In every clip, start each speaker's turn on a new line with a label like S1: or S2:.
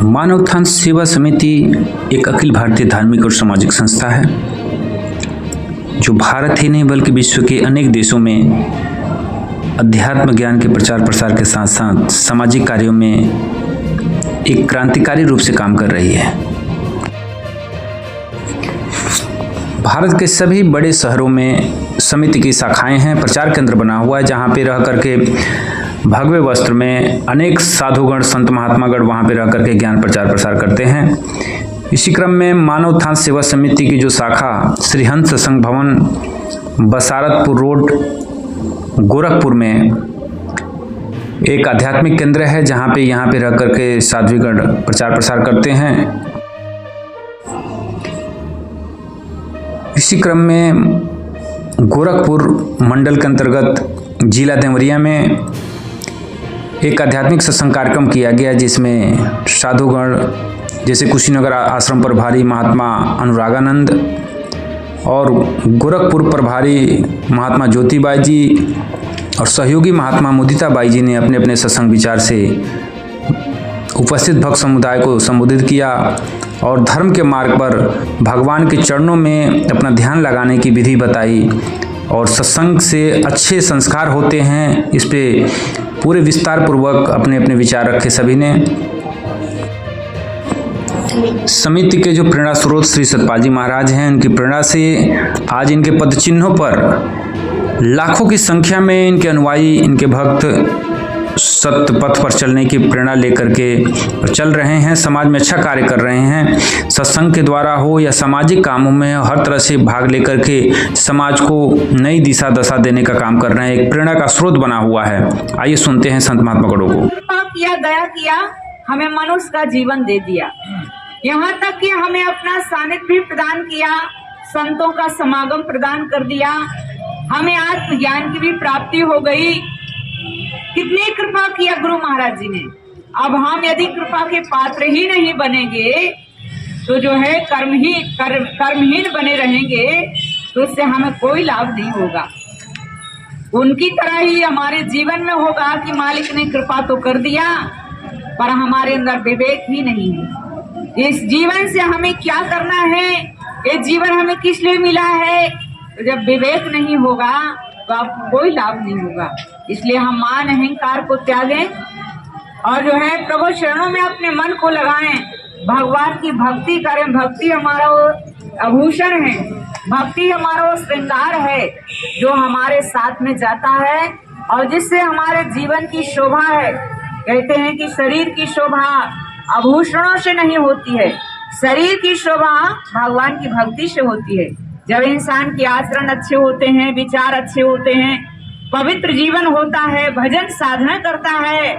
S1: मानव उत्थान सेवा समिति एक अखिल भारतीय धार्मिक और सामाजिक संस्था है जो भारत ही नहीं बल्कि विश्व के अनेक देशों में अध्यात्म ज्ञान के प्रचार प्रसार के साथ साथ सामाजिक कार्यों में एक क्रांतिकारी रूप से काम कर रही है। भारत के सभी बड़े शहरों में समिति की शाखाएं हैं, प्रचार केंद्र बना हुआ है जहां पे रह करके भगवे वस्त्र में अनेक साधुगण संत महात्मागण वहां पे रह करके ज्ञान प्रचार प्रसार करते हैं। इसी क्रम में मानव उत्थान सेवा समिति की जो शाखा श्री हंस सत्संग भवन बसारतपुर रोड गोरखपुर में एक आध्यात्मिक केंद्र है जहां पे यहाँ पे रह करके साध्वीगण प्रचार प्रसार करते हैं। इसी क्रम में गोरखपुर मंडल के अंतर्गत जिला देवरिया में एक आध्यात्मिक सत्संग कार्यक्रम किया गया जिसमें साधुगण जैसे कुशीनगर आश्रम प्रभारी महात्मा अनुरागानंद और गोरखपुर प्रभारी महात्मा ज्योतिबाई जी और सहयोगी महात्मा मुदिताबाई जी ने अपने अपने सत्संग विचार से उपस्थित भक्त समुदाय को संबोधित किया और धर्म के मार्ग पर भगवान के चरणों में अपना ध्यान लगाने की विधि बताई और सत्संग से अच्छे संस्कार होते हैं। इस पे पूरे विस्तार पूर्वक अपने अपने विचार रखे सभी ने। समिति के जो प्रेरणा स्रोत श्री सतपाल जी महाराज हैं, उनकी प्रेरणा से आज इनके पद चिन्हों पर लाखों की संख्या में इनके अनुयायी, इनके भक्त सत्य पथ पर चलने की प्रेरणा लेकर के चल रहे हैं, समाज में अच्छा कार्य कर रहे हैं। सत्संग के द्वारा हो या सामाजिक कामों में हर तरह से भाग लेकर के समाज को नई दिशा दशा देने का काम कर रहे हैं, एक प्रेरणा का स्रोत बना हुआ है। आइए सुनते हैं संत महात्मा गणों को।
S2: किया दया किया, हमें मनुष्य का जीवन दे दिया, यहाँ तक कि हमें अपना सानिध्य भी प्रदान किया, संतों का समागम प्रदान कर दिया, हमें आत्मज्ञान की भी प्राप्ति हो गई। कितनी कृपा किया गुरु महाराज जी ने। अब हम यदि कृपा के पात्र ही नहीं बनेंगे तो जो है कर्महीन बने रहेंगे तो उससे हमें कोई लाभ नहीं होगा। उनकी तरह ही हमारे जीवन में होगा कि मालिक ने कृपा तो कर दिया पर हमारे अंदर विवेक ही नहीं है। इस जीवन से हमें क्या करना है, ये जीवन हमें किस लिए मिला है, तो जब विवेक नहीं होगा तो आपको कोई लाभ नहीं होगा। इसलिए हम मान अहंकार को त्यागें और जो है प्रभु चरणों में अपने मन को लगाएं, भगवान की भक्ति करें। भक्ति हमारा आभूषण है, भक्ति हमारा श्रृंगार है जो हमारे साथ में जाता है और जिससे हमारे जीवन की शोभा है। कहते हैं कि शरीर की शोभा आभूषणों से नहीं होती है, शरीर की शोभा भगवान की भक्ति से होती है। जब इंसान के आचरण अच्छे होते हैं, विचार अच्छे होते हैं, पवित्र जीवन होता है, भजन साधना करता है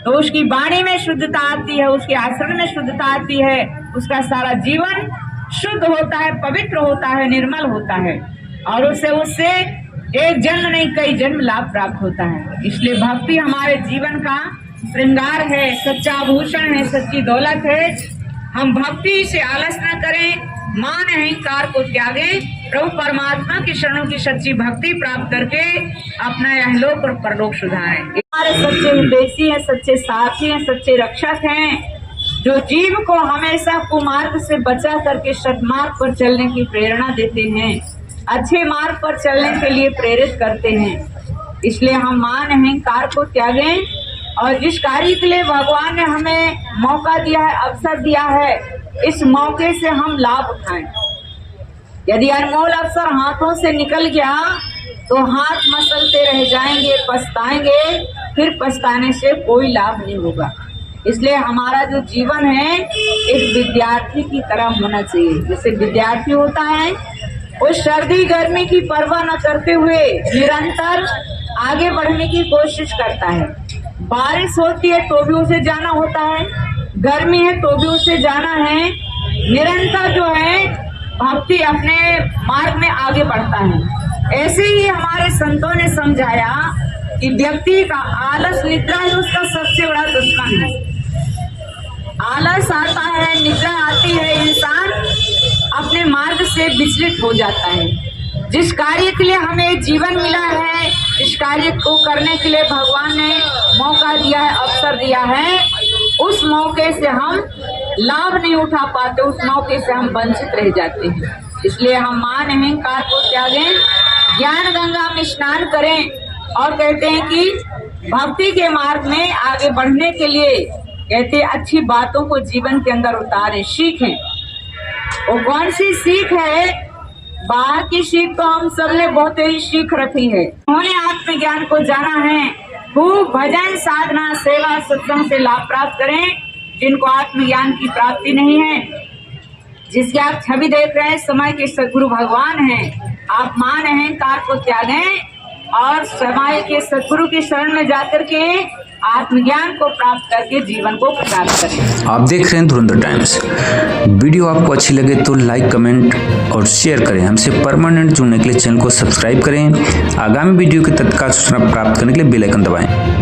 S2: तो उसकी वाणी में शुद्धता आती है, उसके आचरण में शुद्धता आती है, उसका सारा जीवन शुद्ध होता है, पवित्र होता है, निर्मल होता है और उससे एक जन्म नहीं कई जन्म लाभ प्राप्त होता है। इसलिए भक्ति हमारे जीवन का श्रृंगार है, सच्चा आभूषण है, सच्ची दौलत है। हम भक्ति से आलस न करें, मान अहंकार को त्यागें, प्रभु परमात्मा की शरणों की सच्ची भक्ति प्राप्त करके अपना यहलोक और परलोक सुधारें। हमारे सच्चे हितैषी हैं, सच्चे साथी हैं, सच्चे रक्षक हैं जो जीव को हमेशा कुमार्ग से बचा करके सन्मार्ग पर चलने की प्रेरणा देते हैं, अच्छे मार्ग पर चलने के लिए प्रेरित करते हैं। इसलिए हम मान अहंकार को त्यागें और जिस कार्य के लिए भगवान ने हमें मौका दिया है, अवसर दिया है, इस मौके से हम लाभ उठाएं। यदि अनमोल अवसर हाथों से निकल गया तो हाथ मसलते रह जाएंगे, पछताएंगे, फिर पछताने से कोई लाभ नहीं होगा। इसलिए हमारा जो जीवन है एक विद्यार्थी की तरह होना चाहिए। जैसे विद्यार्थी होता है वो सर्दी गर्मी की परवाह न करते हुए निरंतर आगे बढ़ने की कोशिश करता है। बारिश होती है तो भी उसे जाना होता है, गर्मी है तो भी उसे जाना है, निरंतर जो है भक्ति अपने मार्ग में आगे बढ़ता है। ऐसे ही हमारे संतों ने समझाया कि व्यक्ति का आलस निद्रा है उसका सबसे बड़ा दुश्मन है। आलस आता है, निद्रा आती है, इंसान अपने मार्ग से विचलित हो जाता है। जिस कार्य के लिए हमें जीवन मिला है, इस कार्य को करने के लिए भगवान ने मौका दिया है, अवसर दिया है, उस मौके से हम लाभ नहीं उठा पाते, उस मौके से हम वंचित रह जाते हैं। इसलिए हम मान अहंकार को त्यागें, ज्ञान गंगा में स्नान करें और कहते हैं कि भक्ति के मार्ग में आगे बढ़ने के लिए कहते हैं अच्छी बातों को जीवन के अंदर उतारें, सीखें। वो कौन सी सीख है? बाहर की सीख तो हम सब ने बहुत ही सीख रखी है। उन्होंने आत्मज्ञान को जाना है। खूब भजन साधना सेवा सत्संग से लाभ प्राप्त करें। जिनको आत्मज्ञान की प्राप्ति नहीं है, जिसकी आप छवि देख रहे हैं, समय के सद्गुरु भगवान हैं, आप मान अहंकार को त्यागें और समय के सद्गुरु की शरण में जाकर के आत्मज्ञान को प्राप्त करके जीवन को प्राप्त करें।
S1: आप देख रहे हैं धुरंधर टाइम्स। वीडियो आपको अच्छी लगे तो लाइक, कमेंट और शेयर करें। हमसे परमानेंट जुड़ने के लिए चैनल को सब्सक्राइब करें। आगामी वीडियो की तत्काल सूचना प्राप्त करने के लिए बेल आइकन दबाएं।